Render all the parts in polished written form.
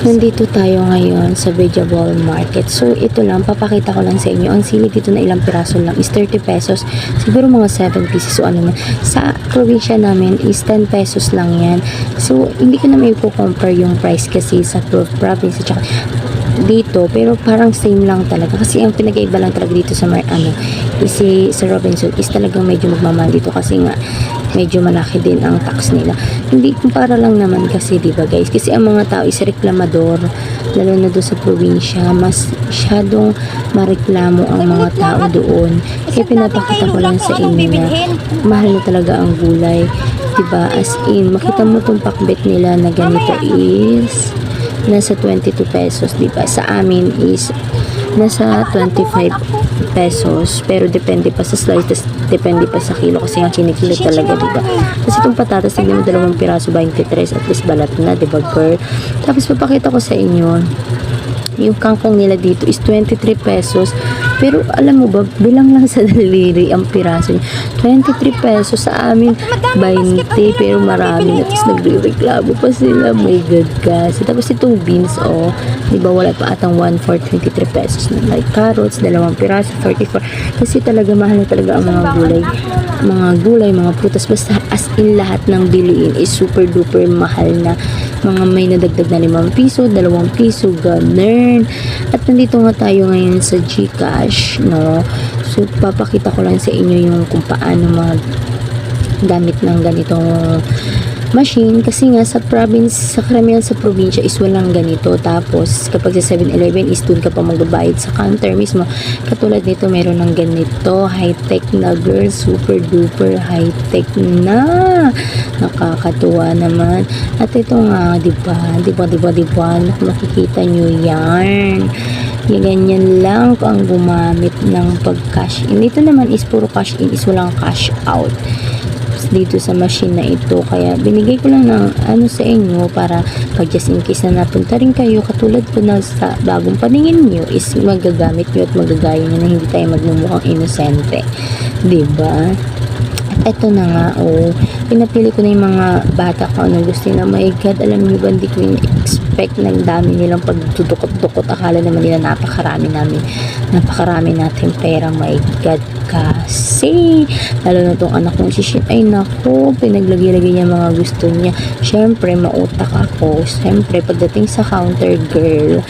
Nandito tayo ngayon sa vegetable market. So, ito lang, papakita ko lang sa inyo. Ang sili dito na ilang piraso lang is 30 pesos. Siguro mga 7 pieces. So, ano na. Sa probinsya namin is 10 pesos lang yan. So, hindi ko na may compare yung price kasi sa province at dito, pero parang same lang talaga kasi ang pinag-iba lang talaga dito sa kasi sa Robinson is talagang medyo magmamahal dito kasi nga medyo malaki din ang tax nila. Hindi kumpara lang naman kasi, di ba guys, kasi ang mga tao is reklamador, lalo na doon sa probinsya, mas masyadong mareklamo ang mga tao doon. Kaya pinapakita ko lang sa inyo na mahal na talaga ang gulay, di ba? As in, makita mo tong pakbet nila na ganito is nasa 22 pesos, di ba? Sa amin is nasa 25 pesos, pero depende pa sa slice, depende pa sa kilo kasi ang kinikilo talaga, di ba? Kasi itong patatas, tignan mo, 2 piraso, 23, at least balat na, di ba girl? Tapos papakita ko sa inyo yung kangkong nila dito is 23 pesos, pero alam mo ba, bilang lang sa daliri ang piraso niya, 23 pesos. Sa amin 20, pero marami na, tapos nagre-reklamo pa sila, my god kasi. Tapos itong beans, di ba, wala pa atang 1 for 23 pesos na, like carrots, 2 piraso, 44, kasi talaga mahal na talaga ang mga gulay, mga prutas, basta as in lahat ng biliin is super duper mahal na. Mga may nadagdag na 5 piso, 2 piso, ganun. At nandito nga tayo ngayon sa GCash, no? So, papakita ko lang sa inyo yung kung paano gamit ng ganitong machine, kasi nga sa province, sa karamihan sa probinsya is walang ganito. Tapos kapag sa 7-Eleven is doon ka pa magbabayad sa counter mismo. Katulad nito, meron ng ganito, high-tech na girl, super duper high-tech na, nakakatuwa naman. At ito nga, di ba, makikita nyo yan. Ganyan lang kung ang gumamit ng pag-cash in. Ito naman is puro cash in, is walang cash out dito sa machine na ito. Kaya binigay ko lang ng sa inyo para pag just in case na napunta rin kayo katulad ko na sa bagong paningin nyo is magagamit nyo at magagaya nyo na hindi tayo magmumukhang inosente, diba? At eto na nga, pinapili ko na yung mga bata ko na gusto na, my god, alam nyo ba, hindi ko expect na dami nilang pagdudukot-dukot. Akala naman nila napakarami natin pera, my god, kasi lalo na tong anak kong si Shin, ay nako, pinaglagay-lagay niya mga gusto niya. Syempre mautak ako, syempre pagdating sa counter, girl,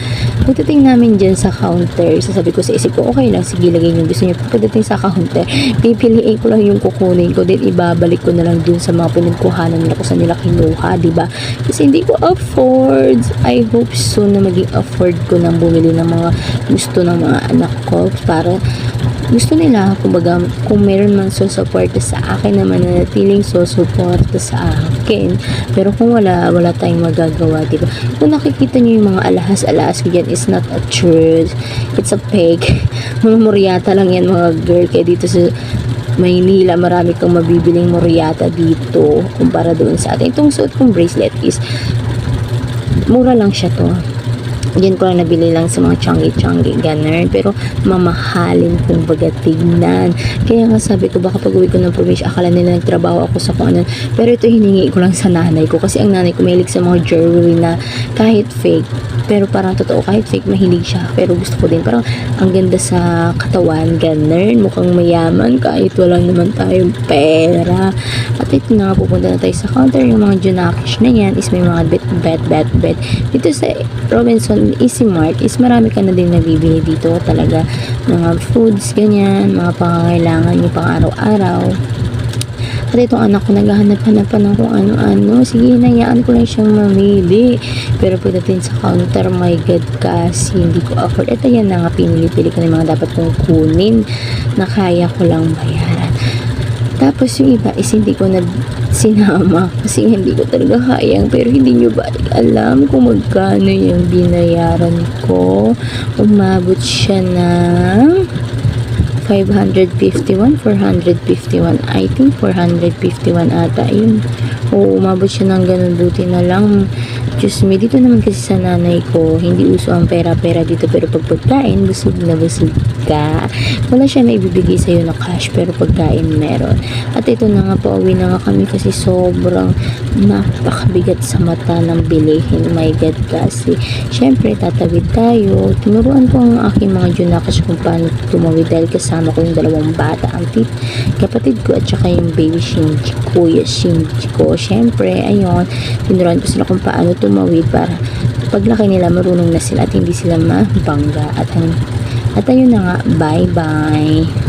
pagdating namin dyan sa counter, sasabi ko sa isip ko, okay lang, sige, lagay niyo gusto niyo. Pagdating sa counter, pipiliin ko lang yung kukunin ko, then ibabalik ko na lang dun sa mga pinagkuhanan nila kung saan nila kinuha, diba? Kasi hindi ko afford. I hope soon na maging afford ko nang bumili ng mga gusto ng mga anak ko, para gusto nila, kumbaga, kung meron man susuporta sa akin, naman nanatiling susuporta sa akin. Pero kung wala tayong magagawa, diba? Kung nakikita nyo yung mga alahas-alahas ko dyan, is not a truth, it's a fake. Mga muryata lang yan, mga girl. Kaya dito sa Maynila, marami kang mabibiling muryata dito kumpara doon sa atin. Itong suot kong bracelet is mura lang siya to. Diyan ko lang nabili lang sa mga changi-changi, ganun. Pero mamahalin kung baga tignan. Kaya nga sabi ko, baka pag uwi ko ng probinsya, akala nila nagtrabaho ako sa kung ano. Pero ito hiningi ko lang sa nanay ko. Kasi ang nanay ko mahilig sa mga jewelry na kahit fake, pero parang totoo, kahit fake, mahilig siya. Pero gusto ko din. Parang ang ganda sa katawan, ganun. Mukhang mayaman kahit walang naman tayong pera. At ito na nga, pupunta na tayo sa counter. Yung mga Junakish na yan is may mga bet. Dito sa Robinson Easy Mart is marami ka na din nabibili dito talaga, mga foods, ganyan, mga pangangailangan yung pang araw-araw. At itong anak ko naghahanap-hanap pa ng kung ano-ano, sige, hinayaan ko lang siyang mamili. Pero pagdating sa counter, my god, kasi hindi ko afford. Ito yan na nga, pinili-pili ko na yung mga dapat kong kunin na kaya ko lang bayaran. Tapos yung iba is hindi ko na sinama kasi hindi ko talaga kayang. Pero hindi nyo ba alam kung magkano yung binayaran ko? Umabot siya ng 551, 451, I think 451 ata yun. Umabot siya ng ganun, buti na lang Diyos me, dito naman kasi sa nanay ko, hindi uso ang pera-pera dito, pero pag pagkain, busog na busog ka. Wala siya na ibibigay sa'yo na cash, pero pagkain meron. At ito na nga, pauwi na nga kami kasi sobrang napakabigat sa mata ng bilihin. My God, kasi syempre tatawid tayo. Tinuruan ko ang aking mga junakas kung paano tumawid dahil kasama ko yung dalawang bata, ang kapatid ko at saka yung baby Shinji, kuya Shinji ko. Syempre, ayun, tinuruan ko sila kung paano tumawid para paglaki nila marunong na sila at hindi sila mabangga. At ayun na nga, bye bye.